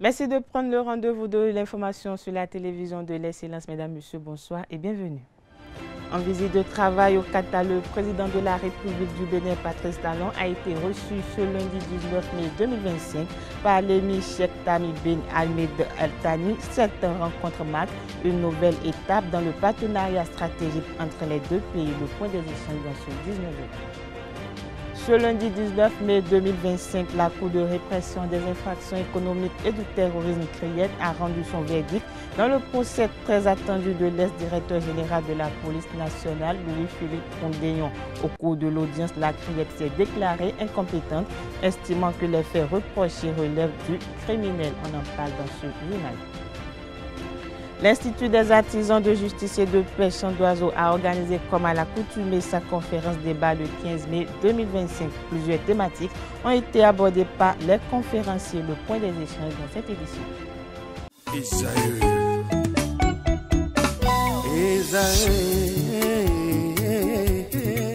Merci de prendre le rendez-vous de l'information sur la télévision de l'Excellence. Mesdames, Messieurs, bonsoir et bienvenue. En visite de travail au Qatar, le président de la République du Bénin, Patrice Talon, a été reçu ce lundi 19 mai 2025 par l'émir Cheikh Tamim bin Hamad Al Thani. Cette rencontre marque une nouvelle étape dans le partenariat stratégique entre les deux pays, le point des échanges dans ce 19 mai. Ce lundi 19 mai 2025, la Cour de répression des infractions économiques et du terrorisme CRIET a rendu son verdict dans le procès très attendu de l'ex-directeur général de la police nationale, Louis-Philippe Condéon. Au cours de l'audience, la CRIET s'est déclarée incompétente, estimant que les faits reprochés relèvent du criminel. On en parle dans ce journal. L'Institut des artisans de justice et de paix Chandoiseau a organisé comme à l'accoutumée sa conférence débat le 15 mai 2025. Plusieurs thématiques ont été abordées par les conférenciers. Le point des échanges dans cette édition.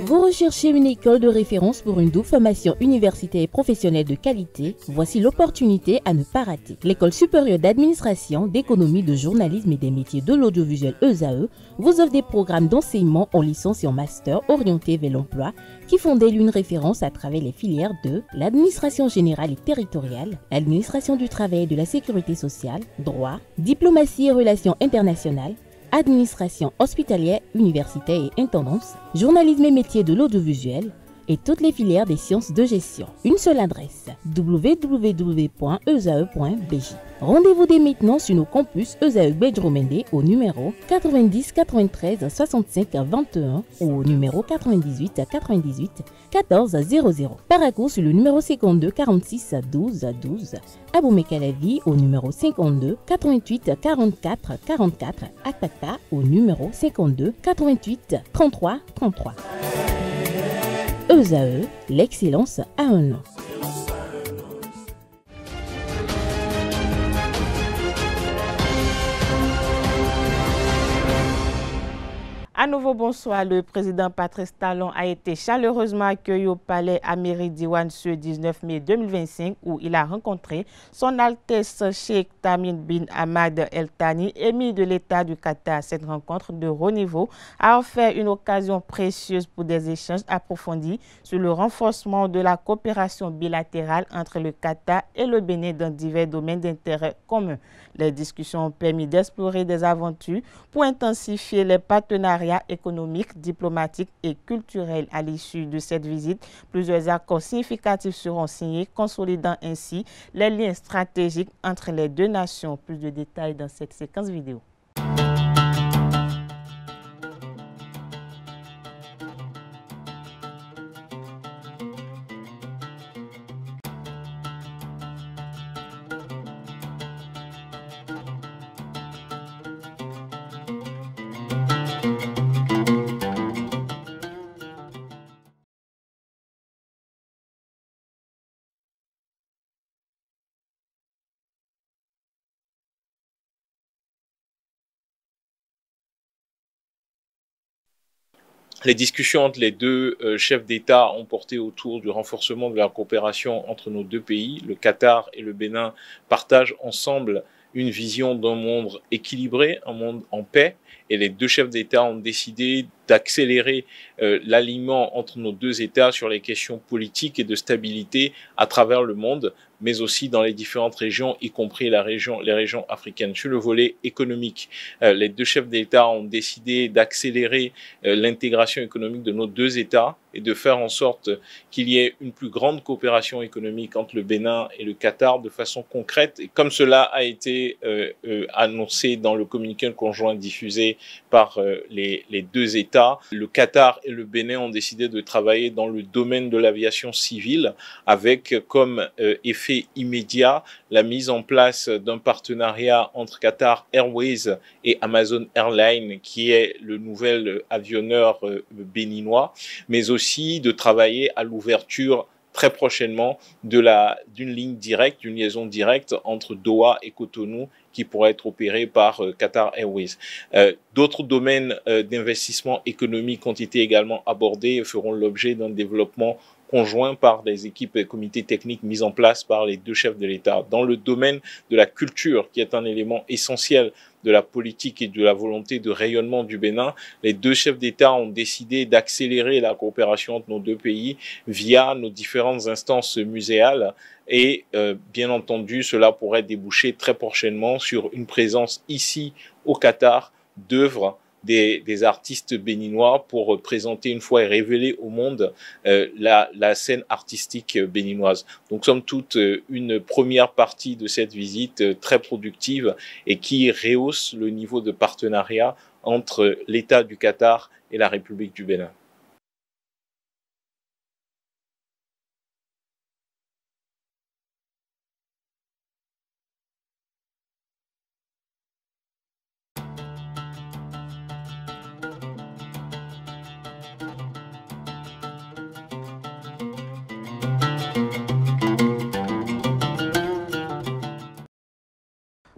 Vous recherchez une école de référence pour une double formation universitaire et professionnelle de qualité? Voici l'opportunité à ne pas rater. L'École supérieure d'administration, d'économie, de journalisme et des métiers de l'audiovisuel ESAE vous offre des programmes d'enseignement en licence et en master orientés vers l'emploi qui font d'elle une référence à travers les filières de l'administration générale et territoriale, l'administration du travail et de la sécurité sociale, droit, diplomatie et relations internationales, administration hospitalière, universitaire et intendance, journalisme et métiers de l'audiovisuel et toutes les filières des sciences de gestion. Une seule adresse, www.esae.bj. Rendez-vous dès maintenant sur nos campus ESAE Bedjromende au numéro 90 93 65 21 ou au numéro 98 98 14 00. Paracourt sur le numéro 52 46 12 12. Aboumé-Calavi au numéro 52 88 44 44. Akpaka au numéro 52 88 33 33. ESAE, l'excellence a un nom. À nouveau, bonsoir. Le président Patrice Talon a été chaleureusement accueilli au palais Amiri Diwan ce 19 mai 2025 où il a rencontré son Altesse Cheikh Tamim bin Hamad Al Thani, émir de l'État du Qatar. Cette rencontre de haut niveau a offert une occasion précieuse pour des échanges approfondis sur le renforcement de la coopération bilatérale entre le Qatar et le Bénin dans divers domaines d'intérêt commun. Les discussions ont permis d'explorer des aventures pour intensifier les partenariats économiques, diplomatiques et culturels. À l'issue de cette visite, plusieurs accords significatifs seront signés, consolidant ainsi les liens stratégiques entre les deux nations. Plus de détails dans cette séquence vidéo. Les discussions entre les deux chefs d'État ont porté autour du renforcement de la coopération entre nos deux pays. Le Qatar et le Bénin partagent ensemble une vision d'un monde équilibré, un monde en paix. Et les deux chefs d'État ont décidé d'accélérer l'alignement entre nos deux États sur les questions politiques et de stabilité à travers le monde, mais aussi dans les différentes régions, y compris les régions africaines. Sur le volet économique, les deux chefs d'État ont décidé d'accélérer l'intégration économique de nos deux États et de faire en sorte qu'il y ait une plus grande coopération économique entre le Bénin et le Qatar de façon concrète. Et comme cela a été annoncé dans le communiqué conjoint diffusé par les deux États, le Qatar et le Bénin ont décidé de travailler dans le domaine de l'aviation civile avec comme effet immédiat la mise en place d'un partenariat entre Qatar Airways et Amazon Airlines, qui est le nouvel avionneur béninois, mais aussi de travailler à l'ouverture très prochainement d'une ligne directe, d'une liaison directe entre Doha et Cotonou qui pourrait être opérée par Qatar Airways. D'autres domaines d'investissement économique ont été également abordés et feront l'objet d'un développement conjoints par des équipes et comités techniques mis en place par les deux chefs de l'État. Dans le domaine de la culture, qui est un élément essentiel de la politique et de la volonté de rayonnement du Bénin, les deux chefs d'État ont décidé d'accélérer la coopération entre nos deux pays via nos différentes instances muséales et bien entendu, cela pourrait déboucher très prochainement sur une présence ici au Qatar d'œuvres des artistes béninois pour présenter une fois et révéler au monde la scène artistique béninoise. Donc, somme toute, une première partie de cette visite très productive et qui rehausse le niveau de partenariat entre l'État du Qatar et la République du Bénin.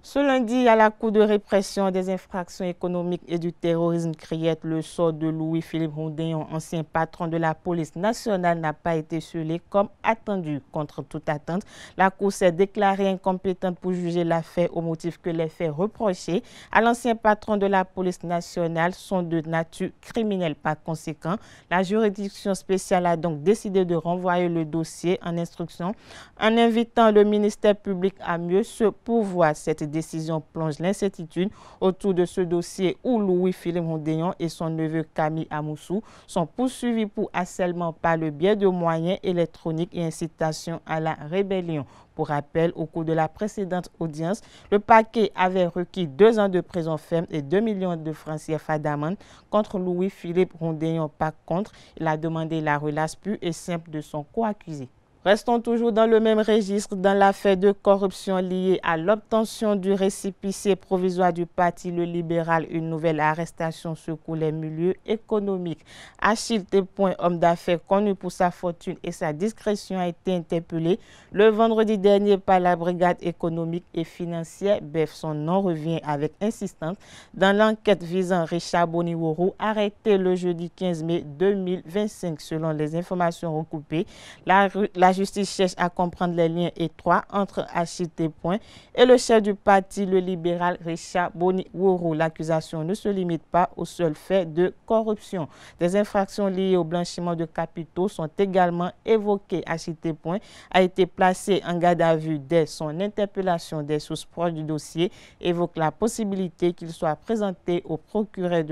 Ce lundi, à la Cour de répression des infractions économiques et du terrorisme criette, le sort de Louis-Philippe Rondeyon, ancien patron de la police nationale, n'a pas été scellé comme attendu. Contre toute attente, la Cour s'est déclarée incompétente pour juger l'affaire au motif que les faits reprochés à l'ancien patron de la police nationale sont de nature criminelle. Par conséquent, la juridiction spéciale a donc décidé de renvoyer le dossier en instruction en invitant le ministère public à mieux se pourvoir. Cette décision plonge l'incertitude autour de ce dossier où Louis-Philippe Rondeyon et son neveu Camille Amoussou sont poursuivis pour harcèlement par le biais de moyens électroniques et incitation à la rébellion. Pour rappel, au cours de la précédente audience, le parquet avait requis 2 ans de prison ferme et 2 millions de francs CFA d'amende contre Louis-Philippe Rondeyon. Par contre, il a demandé la relâche pure et simple de son co-accusé. Restons toujours dans le même registre dans l'affaire de corruption liée à l'obtention du récépissé provisoire du Parti Le Libéral. Une nouvelle arrestation secoue les milieux économiques. Achille Tépoin, homme d'affaires connu pour sa fortune et sa discrétion, a été interpellé le vendredi dernier par la brigade économique et financière BEF. Son nom revient avec insistance dans l'enquête visant Richard Boniworo, arrêté le jeudi 15 mai 2025. Selon les informations recoupées, la justice cherche à comprendre les liens étroits entre Achille Tépoin et le chef du parti Le Libéral, Richard Boniworo. L'accusation ne se limite pas au seul fait de corruption. Des infractions liées au blanchiment de capitaux sont également évoquées. Achille Tépoin a été placé en garde à vue dès son interpellation. Des sources proches du dossier évoquent la possibilité qu'il soit présenté au procureur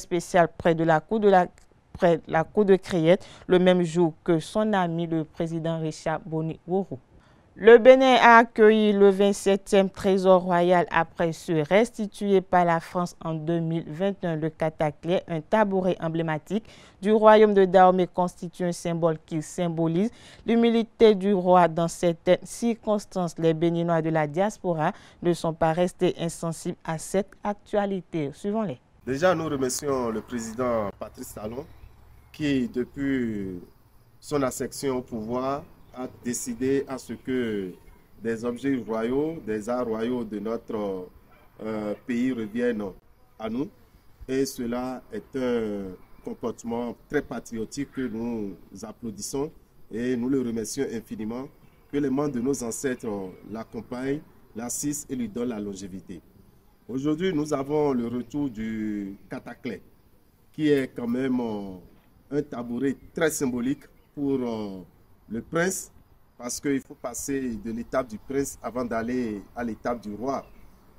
spécial près de la cour de Criette le même jour que son ami le président Richard Boniworo. Le Bénin a accueilli le 27e trésor royal après se restituer par la France en 2021. Le cataclè, un tabouret emblématique du royaume de Dahomey, constitue un symbole qui symbolise l'humilité du roi. Dans certaines circonstances, les Béninois de la diaspora ne sont pas restés insensibles à cette actualité. Suivons-les. Déjà, nous remercions le président Patrice Talon qui, depuis son accession au pouvoir, a décidé à ce que des objets royaux, des arts royaux de notre pays reviennent à nous. Et cela est un comportement très patriotique que nous applaudissons et nous le remercions infiniment. Que les membres de nos ancêtres l'accompagnent, l'assistent et lui donnent la longévité. Aujourd'hui, nous avons le retour du cataclè, qui est quand même un tabouret très symbolique pour le prince, parce qu'il faut passer de l'étape du prince avant d'aller à l'étape du roi.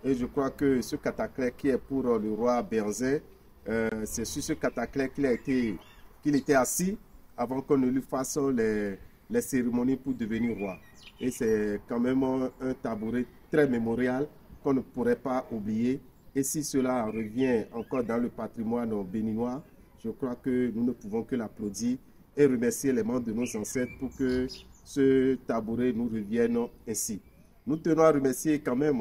Et je crois que ce cataclè qui est pour le roi Béhanzin, c'est sur ce cataclè qu'il était assis avant qu'on ne lui fasse les cérémonies pour devenir roi. Et c'est quand même un tabouret très mémorial qu'on ne pourrait pas oublier. Et si cela revient encore dans le patrimoine béninois, je crois que nous ne pouvons que l'applaudir et remercier les membres de nos ancêtres pour que ce tabouret nous revienne ainsi. Nous tenons à remercier quand même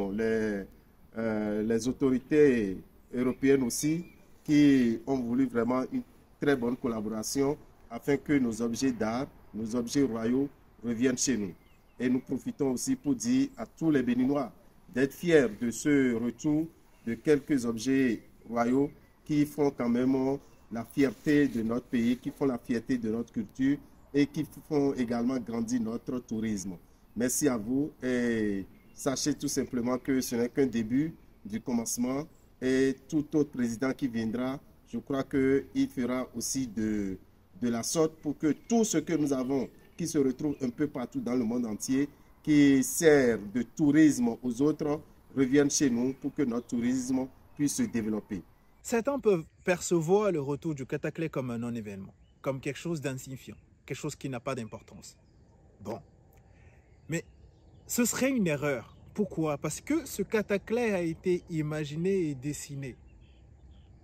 les autorités européennes aussi qui ont voulu vraiment une très bonne collaboration afin que nos objets d'art, nos objets royaux reviennent chez nous. Et nous profitons aussi pour dire à tous les Béninois d'être fiers de ce retour de quelques objets royaux qui font quand même la fierté de notre pays, qui font la fierté de notre culture et qui font également grandir notre tourisme. Merci à vous et sachez tout simplement que ce n'est qu'un début du commencement et tout autre président qui viendra, je crois qu'il fera aussi de la sorte pour que tout ce que nous avons, qui se retrouve un peu partout dans le monde entier, qui sert de tourisme aux autres, revienne chez nous pour que notre tourisme puisse se développer. Certains peuvent percevoir le retour du Kataklè comme un non-événement, comme quelque chose d'insignifiant, quelque chose qui n'a pas d'importance. Bon, mais ce serait une erreur. Pourquoi? Parce que ce Kataklè a été imaginé et dessiné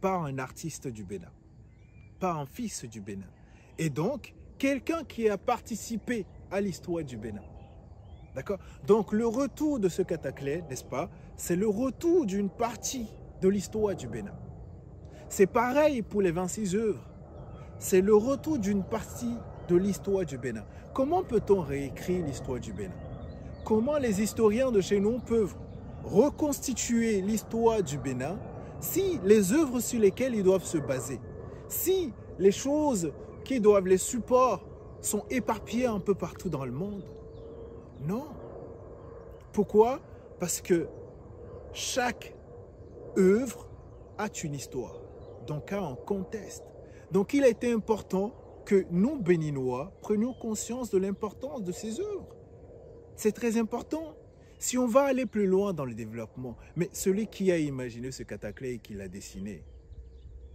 par un artiste du Bénin, par un fils du Bénin, et donc quelqu'un qui a participé à l'histoire du Bénin. D'accord? Donc le retour de ce Kataklè, n'est-ce pas, c'est le retour d'une partie de l'histoire du Bénin. C'est pareil pour les 26 œuvres. C'est le retour d'une partie de l'histoire du Bénin. Comment peut-on réécrire l'histoire du Bénin? Comment les historiens de chez nous peuvent reconstituer l'histoire du Bénin si les œuvres sur lesquelles ils doivent se baser, si les choses qui doivent les supports sont éparpillées un peu partout dans le monde? Non. Pourquoi? Parce que chaque œuvre a une histoire, donc a un contexte. Donc il a été important que nous, Béninois, prenions conscience de l'importance de ces œuvres. C'est très important. Si on va aller plus loin dans le développement, mais celui qui a imaginé ce Kataklè et qui l'a dessiné,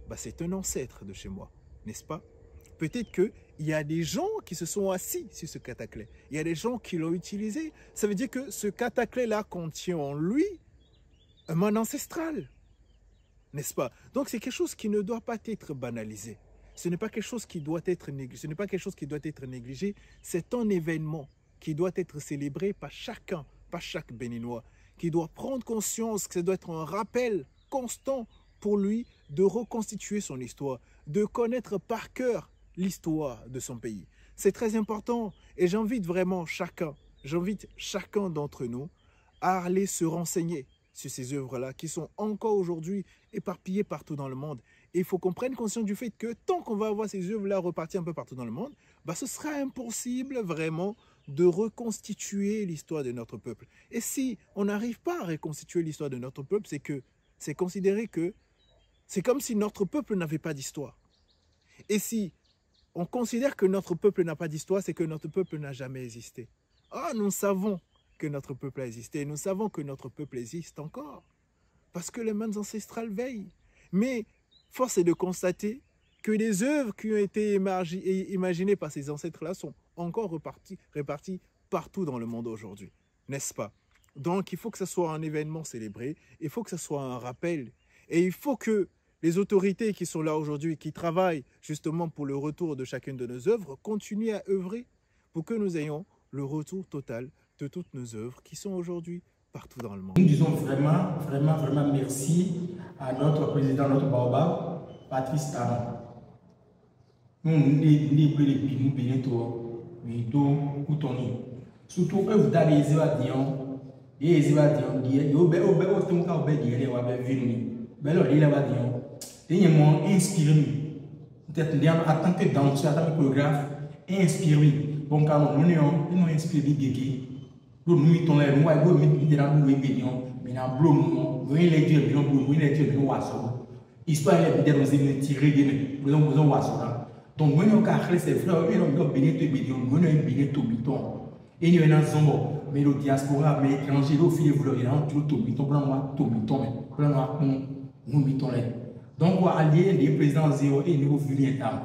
bah c'est un ancêtre de chez moi, n'est-ce pas? Peut-être qu'il y a des gens qui se sont assis sur ce Kataklè. Il y a des gens qui l'ont utilisé. Ça veut dire que ce Kataklè-là contient en lui un monde ancestral, n'est-ce pas? Donc c'est quelque chose qui ne doit pas être banalisé. Ce n'est pas quelque chose qui doit être négligé. Ce n'est pas quelque chose qui doit être négligé. C'est un événement qui doit être célébré par chacun, par chaque Béninois, qui doit prendre conscience que ça doit être un rappel constant pour lui de reconstituer son histoire, de connaître par cœur l'histoire de son pays. C'est très important et j'invite vraiment chacun d'entre nous à aller se renseigner sur ces œuvres-là qui sont encore aujourd'hui éparpillées partout dans le monde. Et il faut qu'on prenne conscience du fait que tant qu'on va avoir ces œuvres-là reparties un peu partout dans le monde, bah, ce sera impossible vraiment de reconstituer l'histoire de notre peuple. Et si on n'arrive pas à reconstituer l'histoire de notre peuple, c'est que c'est considéré que c'est comme si notre peuple n'avait pas d'histoire. Et si on considère que notre peuple n'a pas d'histoire, c'est que notre peuple n'a jamais existé. Ah, nous savons que notre peuple a existé, nous savons que notre peuple existe encore, parce que les mains ancestrales veillent. Mais force est de constater que les œuvres qui ont été imaginées par ces ancêtres-là sont encore réparties partout dans le monde aujourd'hui, n'est-ce pas? Donc il faut que ce soit un événement célébré, il faut que ce soit un rappel, et il faut que les autorités qui sont là aujourd'hui, qui travaillent justement pour le retour de chacune de nos œuvres, continuent à œuvrer pour que nous ayons le retour total de toutes nos œuvres qui sont aujourd'hui partout dans le monde. Nous disons vraiment merci à notre président, notre baobab, Patrice Talon. Nous surtout œuvre d'aller Dion, et inspiré peut-être en tant que danseur, en tant que chorégraphe, inspiré. Bon, quand nous nous inspiré Gégé, nous mettons les mots, nous mettons dans nous bénions, mais dans blou, nous les dieux, nous les dieux, nous wasson. Histoire est bien nous aimer tirer des nous avons wasson. Donc nous nous carré ces frères, nous bénir te bénions, nous bénir tout biton. Et nous avons zombo, mais le diaspora, mais étranger, le fil vous le rend tout biton, blanc moi tout biton, blanc moi nous mettons les. Donc, on va allier les présidents zéro et nous venir tam.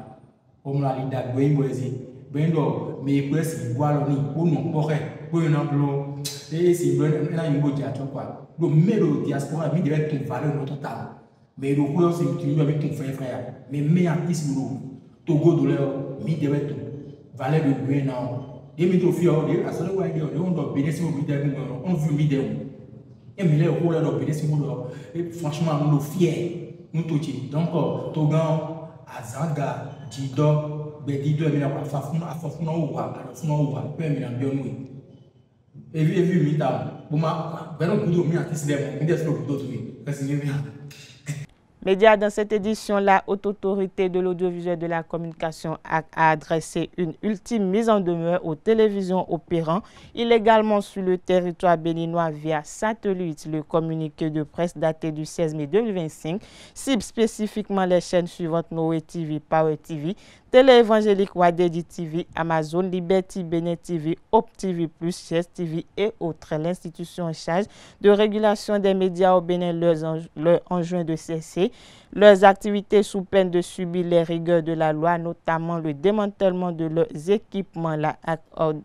Comme la lida doit moisi. Bendo, mais presque igual ni pour nous correct. Pour un emploi, et si bon, on a une beauté à toi quoi. Le mélo diaspora, mi devait être valeur notre temps. Mais le courant c'est que tu dois avec ton frère. Mais mais artiste nous, Togo douleur, mi devait être valeur de bien non. Et mi to fier, à ce moment là, on doit bénéficier au vidéo, on veut vidéo. Et mi les rôles doit bénéficier et franchement, nous fiers. Donc, Togan, Azanga, Dido, Bedido, et bien, Fafuna, et vu, Mitam, Bouma, ben, on peut dormir à Tisler, mais d'autres, Média, dans cette édition, la Haute Autorité de l'Audiovisuel de la Communication a adressé une ultime mise en demeure aux télévisions opérant illégalement sur le territoire béninois via satellite. Le communiqué de presse daté du 16 mai 2025 cible spécifiquement les chaînes suivantes: Noé TV, Power TV, Télé Évangélique Wadedi TV, Amazon, Liberty, Bénin TV, Hope TV+, Chess TV et autres. L'institution en charge de régulation des médias au Bénin leur enjoint de cesser leurs activités sous peine de subir les rigueurs de la loi, notamment le démantèlement de leurs équipements.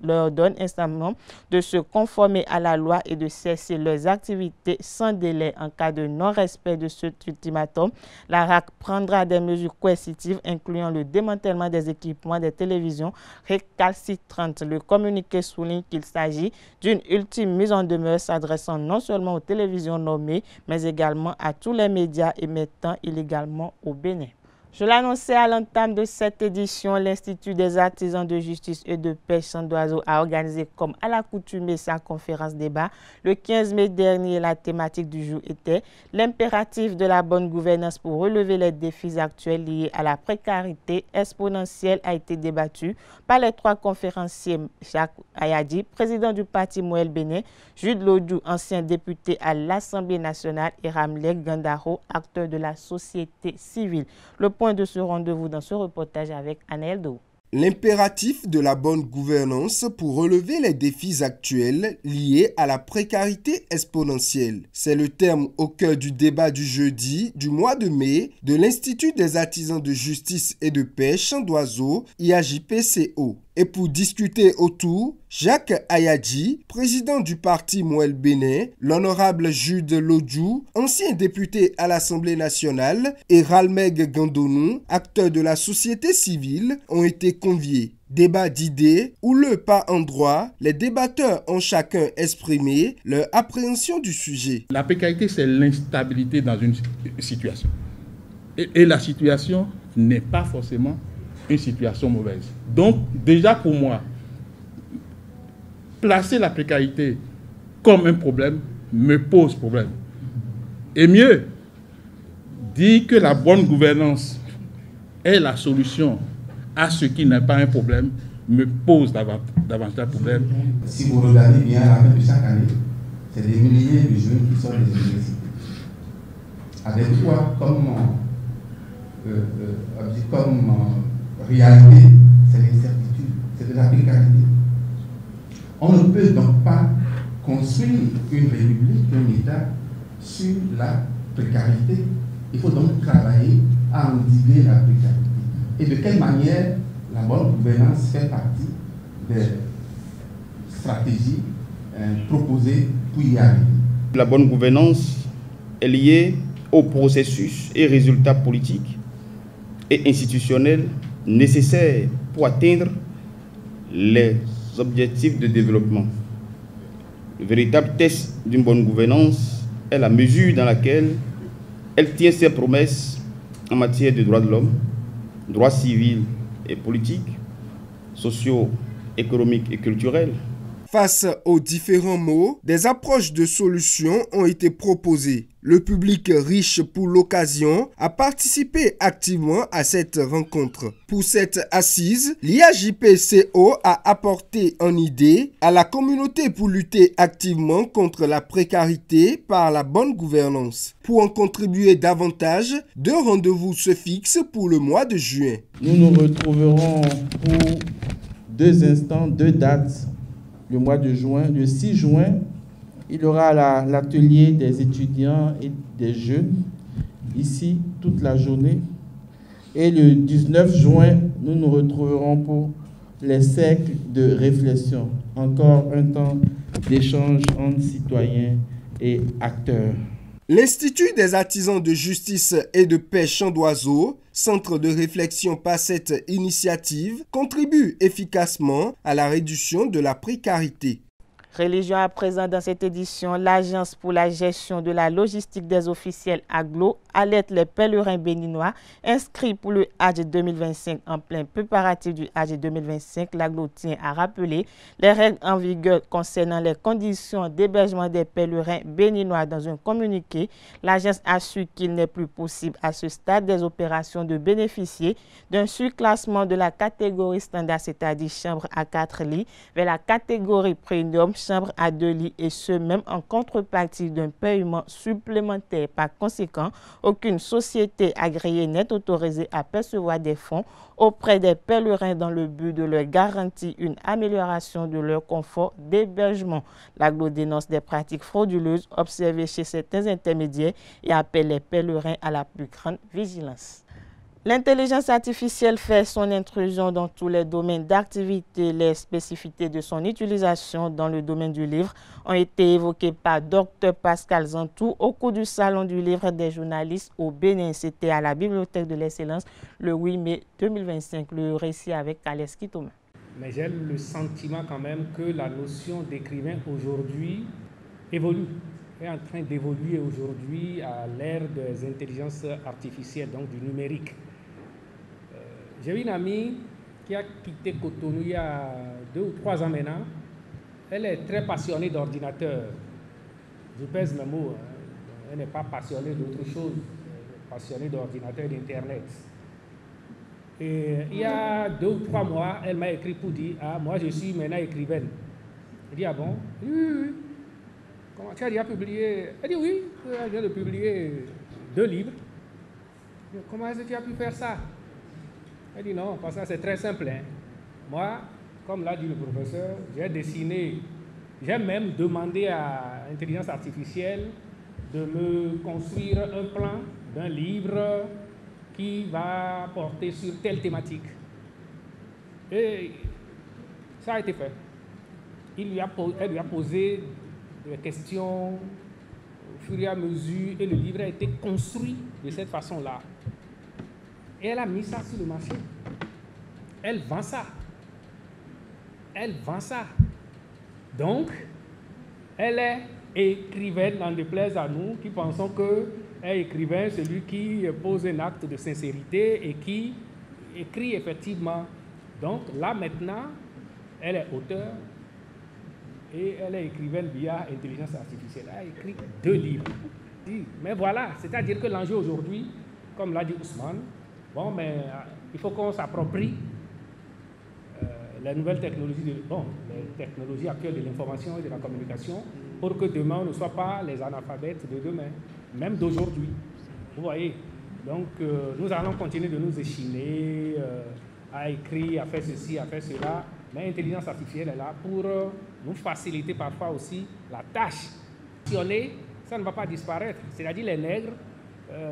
Leur donne instamment de se conformer à la loi et de cesser leurs activités sans délai. En cas de non-respect de cet ultimatum, la RAC prendra des mesures coercitives, incluant le démantèlement des équipements des télévisions récalcitrantes. Le communiqué souligne qu'il s'agit d'une ultime mise en demeure s'adressant non seulement aux télévisions nommées, mais également à tous les médias émettant illégalement au Bénin. Je l'annonçais à l'entame de cette édition, l'Institut des artisans de justice et de paix Champ d'Oiseau a organisé comme à l'accoutumée sa conférence débat. Le 15 mai dernier, la thématique du jour était l'impératif de la bonne gouvernance pour relever les défis actuels liés à la précarité exponentielle a été débattu par les trois conférenciers: Jacques Ayadi, président du parti Moël Bénin, Jude Lodou, ancien député à l'Assemblée nationale, et Ramlek Gandaro, acteur de la société civile. Le point de ce rendez-vous dans ce reportage avec Anaël Do. L'impératif de la bonne gouvernance pour relever les défis actuels liés à la précarité exponentielle. C'est le terme au cœur du débat du jeudi du mois de mai de l'Institut des artisans de justice et de paix Champ d'Oiseau, IAJPCO. Et pour discuter autour, Jacques Ayadi, président du parti Moël Bénin, l'honorable Jude Lodou, ancien député à l'Assemblée nationale, et Ralmeg Gandonou, acteur de la société civile, ont été conviés. Débat d'idées où, pas en droit, les débatteurs ont chacun exprimé leur appréhension du sujet. La précarité, c'est l'instabilité dans une situation. Et la situation n'est pas forcément une situation mauvaise. Donc, déjà pour moi, placer la précarité comme un problème me pose problème. Et mieux, dire que la bonne gouvernance est la solution à ce qui n'est pas un problème me pose davantage de problème. Si vous regardez bien, à la fin de chaque année, c'est des milliers de jeunes qui sortent des universités. Avec quoi comme réalité, c'est l'incertitude, c'est de la précarité. On ne peut donc pas construire une république, un État sur la précarité. Il faut donc travailler à endiguer la précarité. Et de quelle manière la bonne gouvernance fait partie des stratégies proposées pour y arriver. La bonne gouvernance est liée au processus et résultats politiques et institutionnels nécessaires pour atteindre les objectifs de développement. Le véritable test d'une bonne gouvernance est la mesure dans laquelle elle tient ses promesses en matière de droits de l'homme, droits civils et politiques, sociaux, économiques et culturels. Face aux différents maux, des approches de solutions ont été proposées. Le public riche pour l'occasion a participé activement à cette rencontre. Pour cette assise, l'IAJPCO a apporté une idée à la communauté pour lutter activement contre la précarité par la bonne gouvernance. Pour en contribuer davantage, 2 rendez-vous se fixent pour le mois de juin. Nous nous retrouverons pour 2 instants, 2 dates. Le mois de juin, le 6 juin, il y aura l'atelier des étudiants et des jeunes, ici, toute la journée. Et le 19 juin, nous nous retrouverons pour les cercles de réflexion. Encore un temps d'échange entre citoyens et acteurs. L'Institut des artisans de justice et de paix Champ d'Oiseau, centre de réflexion par cette initiative, contribue efficacement à la réduction de la précarité. Religion à présent dans cette édition, l'Agence pour la gestion de la logistique des officiels AGLO alerte les pèlerins béninois inscrits pour le Hadj 2025 en plein préparatif du Hadj 2025. L'AGLO tient à rappeler les règles en vigueur concernant les conditions d'hébergement des pèlerins béninois. Dans un communiqué, l'agence assure qu'il n'est plus possible à ce stade des opérations de bénéficier d'un surclassement de la catégorie standard, c'est-à-dire chambre à 4 lits, vers la catégorie premium, chambre à 2 lits, et ce même en contrepartie d'un paiement supplémentaire. Par conséquent, aucune société agréée n'est autorisée à percevoir des fonds auprès des pèlerins dans le but de leur garantir une amélioration de leur confort d'hébergement. L'AGLO dénonce des pratiques frauduleuses observées chez certains intermédiaires et appelle les pèlerins à la plus grande vigilance. L'intelligence artificielle fait son intrusion dans tous les domaines d'activité. Les spécificités de son utilisation dans le domaine du livre ont été évoquées par Dr Pascal Zantou au cours du Salon du livre des journalistes au Bénin. C'était à la Bibliothèque de l'Excellence le 8 mai 2025. Le récit avec Aleski Thomas. Mais j'ai le sentiment quand même que la notion d'écrivain aujourd'hui évolue, est en train d'évoluer aujourd'hui à l'ère des intelligences artificielles, donc du numérique. J'ai une amie qui a quitté Cotonou il y a 2 ou 3 ans maintenant. Elle est très passionnée d'ordinateur. Je pèse mes mots. Elle n'est pas passionnée d'autre chose. Elle est passionnée d'ordinateur et d'Internet. Et il y a 2 ou 3 mois, elle m'a écrit pour dire « Ah, moi je suis maintenant écrivaine. » Je dis « Ah bon ?»« Oui. Comment, tu as déjà publié ?» Elle dit « Oui, je viens de publier 2 livres. » Comment est-ce que tu as pu faire ça? Elle dit non, parce que c'est très simple. Moi, comme l'a dit le professeur, j'ai dessiné, j'ai même demandé à l'intelligence artificielle de me construire un plan d'un livre qui va porter sur telle thématique. Et ça a été fait. Elle lui a posé des questions au fur et à mesure et le livre a été construit de cette façon-là. Et elle a mis ça sur le marché. Elle vend ça. Elle vend ça. Donc, elle est écrivaine, n'en déplaise à nous qui pensons qu'elle est écrivain, celui qui pose un acte de sincérité et qui écrit effectivement. Donc là maintenant, elle est auteure et elle est écrivaine via intelligence artificielle. Elle a écrit 2 livres. Mais voilà, c'est-à-dire que l'enjeu aujourd'hui, comme l'a dit Ousmane, bon, mais il faut qu'on s'approprie les nouvelles technologies, les technologies actuelles de l'information et de la communication pour que demain, on ne soit pas les analphabètes de demain, même d'aujourd'hui. Vous voyez? Donc, nous allons continuer de nous échiner à écrire, à faire ceci, à faire cela, mais l'intelligence artificielle est là pour nous faciliter parfois aussi la tâche. Ça ne va pas disparaître. C'est-à-dire les nègres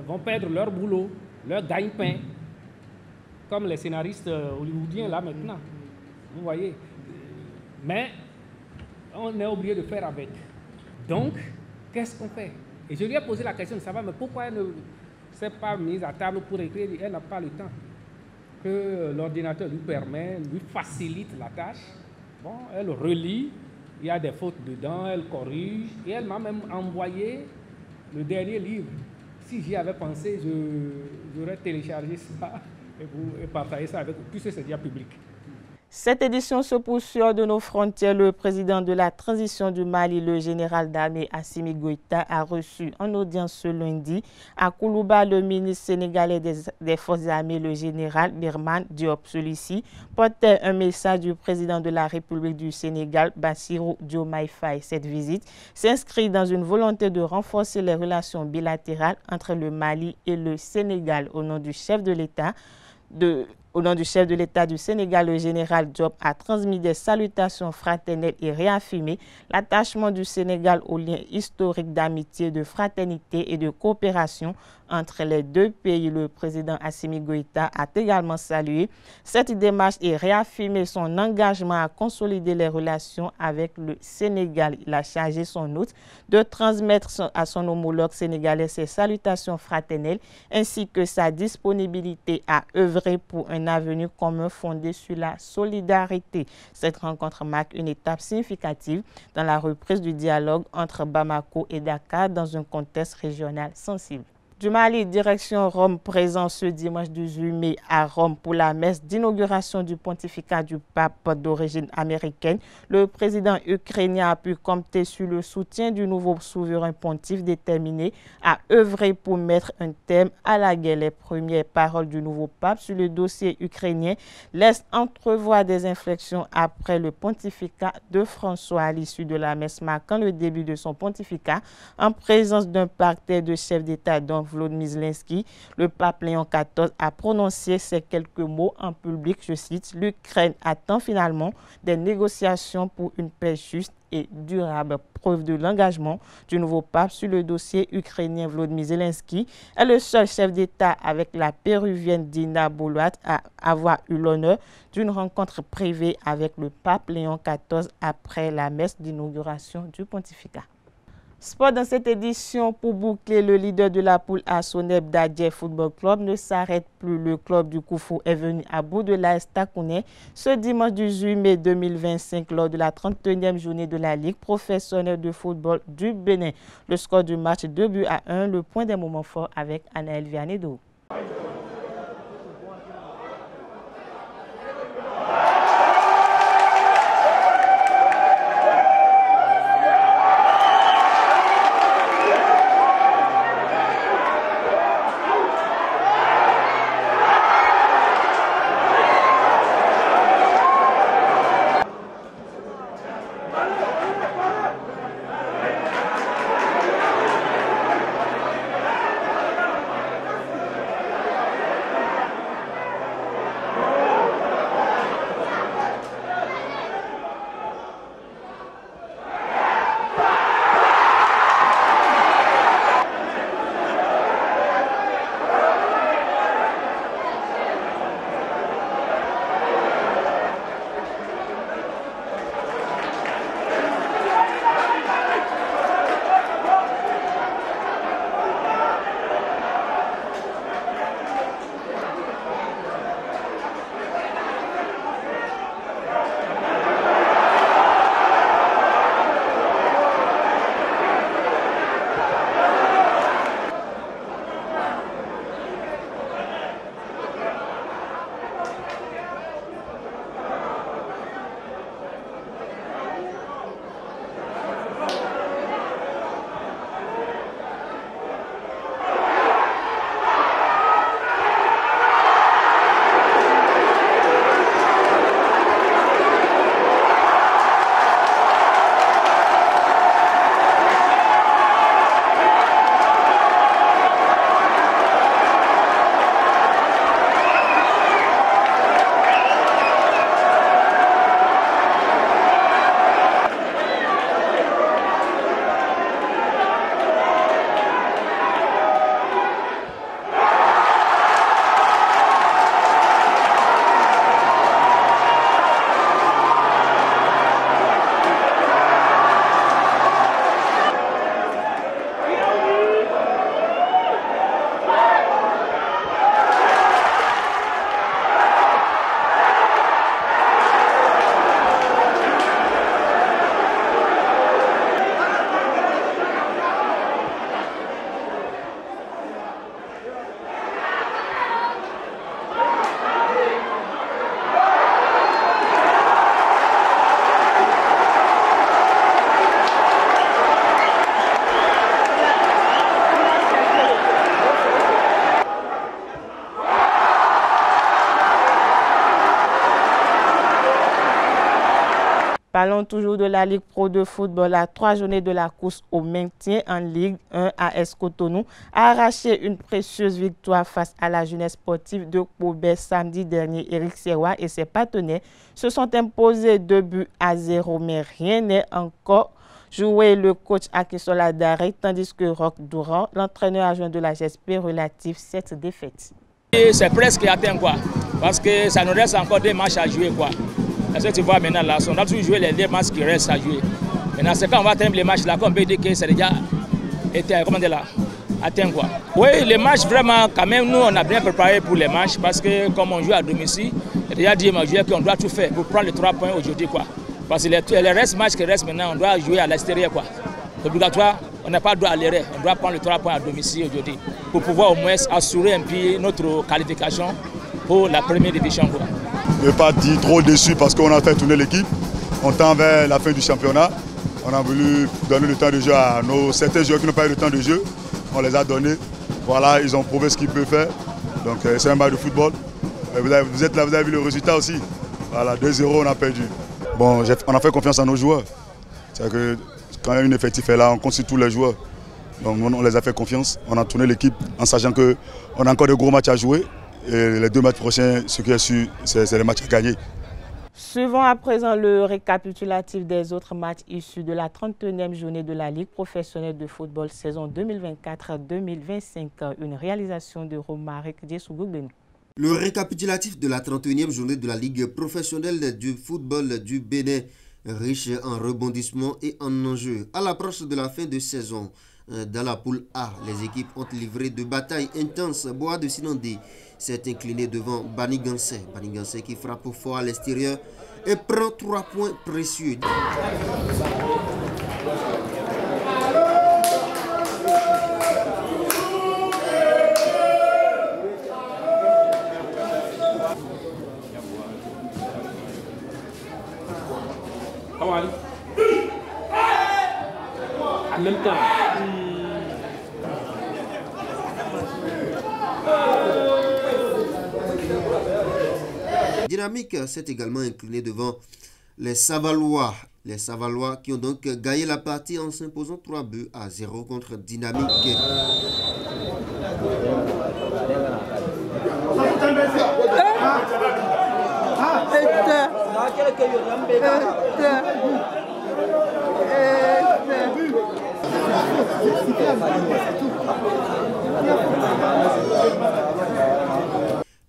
vont perdre leur boulot, leur gagne-pain, comme les scénaristes hollywoodiens là maintenant. Vous voyez? Mais on est obligé de faire avec. Donc, qu'est-ce qu'on fait? Et je lui ai posé la question de savoir, mais pourquoi elle ne s'est pas mise à table pour écrire? Elle n'a pas le temps. Que l'ordinateur lui permet, lui facilite la tâche. Bon, elle relit, il y a des fautes dedans, elle corrige, et elle m'a même envoyé le dernier livre. Si j'y avais pensé, j'aurais téléchargé ça et partagé ça avec vous, puisque c'est déjà public. Cette édition se poursuit hors de nos frontières. Le président de la transition du Mali, le général d'armée Assimi Goïta, a reçu en audience ce lundi à Koulouba le ministre sénégalais des Forces armées, le général Birman Diop. Celui-ci portait un message du président de la République du Sénégal, Bassirou Diomaye Faye. Cette visite s'inscrit dans une volonté de renforcer les relations bilatérales entre le Mali et le Sénégal. Au nom du chef de l'État du Sénégal, le général Diop a transmis des salutations fraternelles et réaffirmé l'attachement du Sénégal aux liens historiques d'amitié, de fraternité et de coopération entre les deux pays. Le président Assimi Goïta a également salué cette démarche et réaffirmé son engagement à consolider les relations avec le Sénégal. Il a chargé son hôte de transmettre à son homologue sénégalais ses salutations fraternelles ainsi que sa disponibilité à œuvrer pour un avenir commun fondé sur la solidarité. Cette rencontre marque une étape significative dans la reprise du dialogue entre Bamako et Dakar dans un contexte régional sensible. Du Mali, direction Rome, présent ce dimanche 18 mai à Rome pour la messe d'inauguration du pontificat du pape d'origine américaine. Le président ukrainien a pu compter sur le soutien du nouveau souverain pontife déterminé à œuvrer pour mettre un terme à la guerre. Les premières paroles du nouveau pape sur le dossier ukrainien laissent entrevoir des inflexions après le pontificat de François à l'issue de la messe marquant le début de son pontificat en présence d'un parterre de chefs d'État dont Volodymyr Zelensky. Le pape Léon XIV a prononcé ces quelques mots en public, je cite, « L'Ukraine attend finalement des négociations pour une paix juste et durable ». Preuve de l'engagement du nouveau pape sur le dossier ukrainien. Volodymyr Zelensky est le seul chef d'État avec la péruvienne Dina Boluarte à avoir eu l'honneur d'une rencontre privée avec le pape Léon XIV après la messe d'inauguration du pontificat. Sport dans cette édition, pour boucler, le leader de la poule A, Sonep Dadje Football Club, ne s'arrête plus. Le club du Koufou est venu à bout de l'AS Takouné ce dimanche 18 mai 2025 lors de la 31e journée de la Ligue professionnelle de football du Bénin. Le score du match 2-1, le point des moments forts avec Anaël Vianedo. Parlons toujours de la Ligue Pro de football. À 3 journées de la course au maintien en Ligue 1, AS Cotonou a arraché une précieuse victoire face à la jeunesse sportive de Kobe samedi dernier. Éric Serrois et ses partenaires se sont imposés 2-0, mais rien n'est encore jouait le coach Akisola Daré, tandis que Roch Durand, l'entraîneur adjoint de la GSP, relative cette défaite. C'est presque atteint quoi, parce que ça nous reste encore des matchs à jouer quoi. Est-ce que tu vois maintenant là, on a toujours joué les deux matchs qui restent à jouer. Maintenant c'est quand on va terminer les matchs là qu'on peut dire que c'est déjà été, comment dire là, atteint quoi. Oui, les matchs vraiment quand même nous on a bien préparé pour les matchs parce que comme on joue à domicile, j'ai déjà dit à joueur qu'on doit tout faire pour prendre les 3 points aujourd'hui quoi. Parce que les restes matchs qui restent maintenant on doit jouer à l'extérieur quoi. C'est obligatoire, on n'a pas le droit à l'erreur, on doit prendre les 3 points à domicile aujourd'hui pour pouvoir au moins assurer un peu notre qualification pour la première division quoi. Je ne vais pas dire trop déçu parce qu'on a fait tourner l'équipe. On tend vers la fin du championnat. On a voulu donner le temps de jeu à certains joueurs qui n'ont pas eu le temps de jeu. On les a donnés. Voilà, ils ont prouvé ce qu'ils peuvent faire. Donc c'est un match de football. Vous êtes là, vous avez vu le résultat aussi. Voilà, 2-0, on a perdu. Bon, on a fait confiance à nos joueurs. C'est-à-dire que quand un effectif est là, on compte sur tous les joueurs. Donc on les a fait confiance. On a tourné l'équipe en sachant qu'on a encore de gros matchs à jouer. Et les 2 matchs prochains, ce qui est sûr, c'est les matchs à gagner. Suivons à présent le récapitulatif des autres matchs issus de la 31e journée de la Ligue professionnelle de football saison 2024-2025. Une réalisation de Romaric Djessougoubenou. Le récapitulatif de la 31e journée de la Ligue professionnelle du football du Bénin, riche en rebondissements et en enjeux. À l'approche de la fin de saison, dans la poule A, les équipes ont livré de batailles intenses. Bois de Sinandé s'est incliné devant Banigansé. Banigansé qui frappe fort à l'extérieur et prend 3 points précieux. En même temps. Dynamique s'est également incliné devant les Savalois. Les Savalois qui ont donc gagné la partie en s'imposant 3-0 contre Dynamique.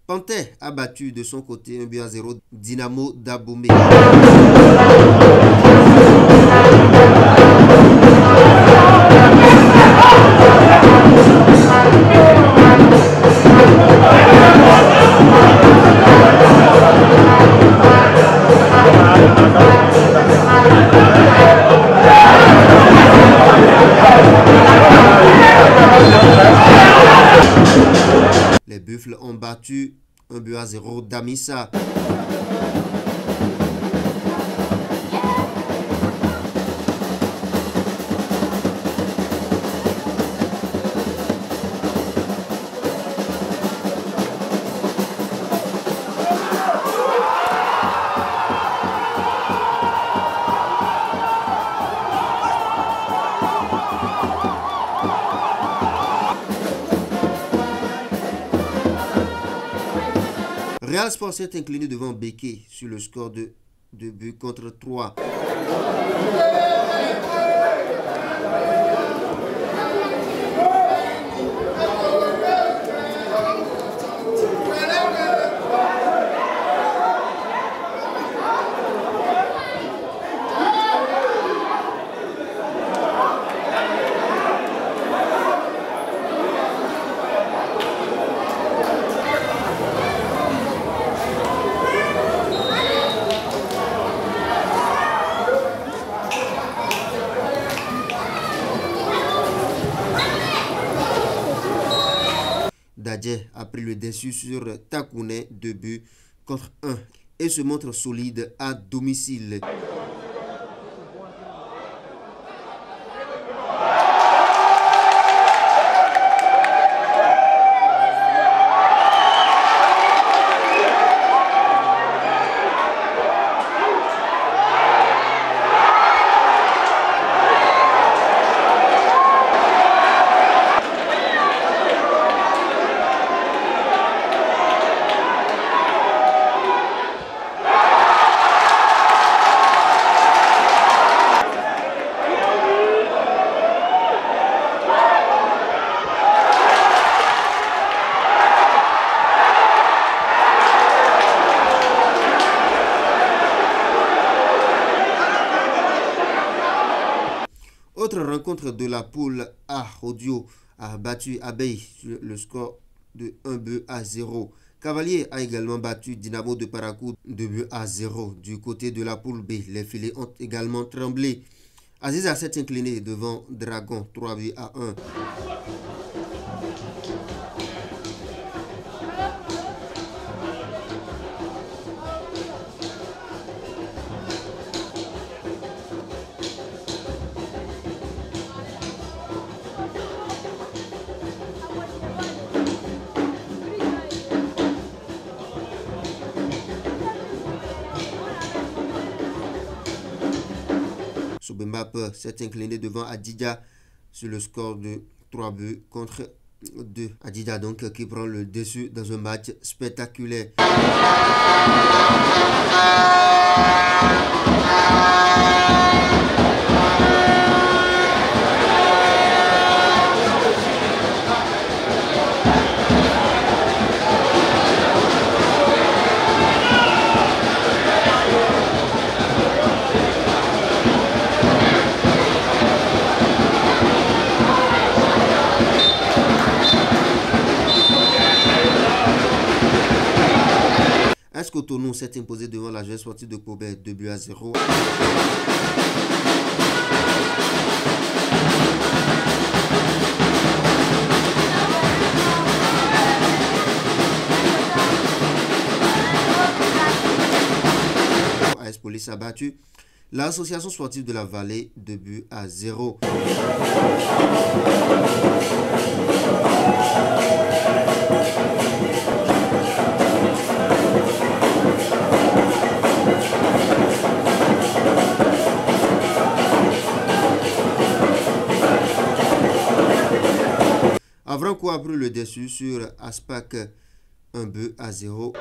Panthère a battu de son côté 1-0 Dynamo d'Abomey. Les Buffles ont battu 1-0 Damissa. Real Sport s'est incliné devant Béké sur le score de 2 buts contre 3. Dadje a pris le dessus sur Takouné, 2 buts contre 1 et se montre solide à domicile. Autre rencontre de la poule A, Audio a battu Abeille sur le score de 1-0. Cavalier a également battu Dynamo de Parakou 2-0. Du côté de la poule B, les filets ont également tremblé. Aziza s'est incliné devant Dragon 3-1. Soubemap s'est incliné devant Adidja sur le score de 3-2. Adidja donc qui prend le dessus dans un match spectaculaire. Cotonou s'est imposé devant la jeunesse sportive de Kobe 2-0. AS Police a battu l'association sportive de la Vallée 2-0. Avranco a pris le dessus sur Aspac 1-0.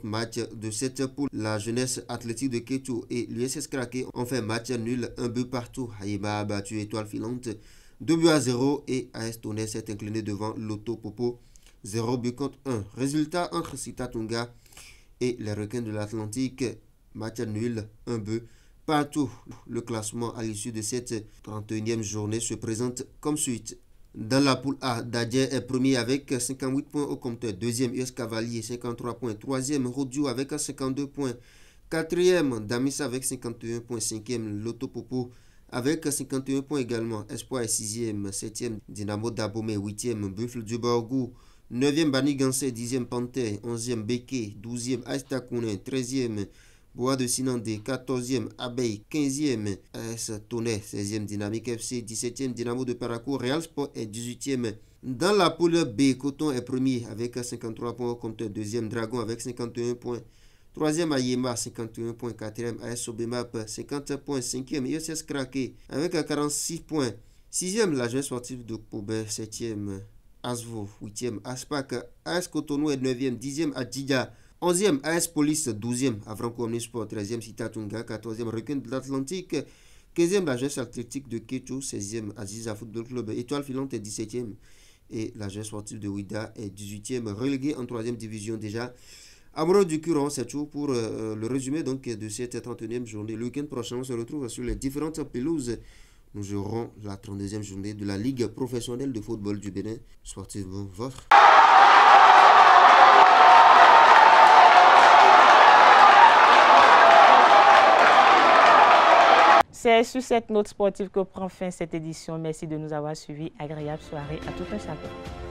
Match de cette poule, la jeunesse athlétique de Kétou et l'USS Kraké ont fait match nul, 1-partout. Haïba a battu Étoile Filante 2-0 et AS Tonnerre s'est incliné devant Loto Popo 0-1. Résultat entre Sitatunga et les Requins de l'Atlantique, match nul, 1-partout. Le classement à l'issue de cette 31e journée se présente comme suite. Dans la poule A, Dadje est premier avec 58 points au compteur. Deuxième, US Cavalier, 53 points. Troisième, Rodio avec 52 points. Quatrième, Damis avec 51 points. Cinquième, Loto Popo avec 51 points également. Espoir est sixième. Septième, Dynamo d'Abomey. Huitième, Buffle du Borgou. Neuvième, Bani Gansé. Dixième, Panthère. Onzième, Beke. Douzième, Aïstakounen. Treizième, Bois de Sinandé, 14e, Abeille, 15e, AS Tonnerre, 16e, Dynamique FC, 17e, Dynamo de Parakou, Real Sport est 18e. Dans la poule B, Coton est premier avec 53 points au compteur, 2e, Dragon avec 51 points, 3e, Ayema, 51 points, 4e, AS Sobemap, 50 points, 5e, ISS Kraké avec 46 points, 6e, la jeune sportive de Kobe, 7e, Asvo, 8e, Aspac, AS Cotonou est 9e, 10e, Adjidja, 11e, AS Police, 12e, Avranco Omnisport, 13e, Sitatunga, 14e, Requin de l'Atlantique, 15e, la jeunesse athlétique de Kétou, 16e, Aziza Football Club, Étoile Filante est 17e, et la jeunesse sportive de Ouida est 18e, reléguée en 3e division déjà. Amoureux du Curon, c'est tout pour le résumé donc, de cette 31e journée. Le week-end prochain, on se retrouve sur les différentes pelouses. Nous jouerons la 32e journée de la Ligue professionnelle de football du Bénin. Sportivement votre. C'est sur cette note sportive que prend fin cette édition. Merci de nous avoir suivis. Agréable soirée à tout un chacun.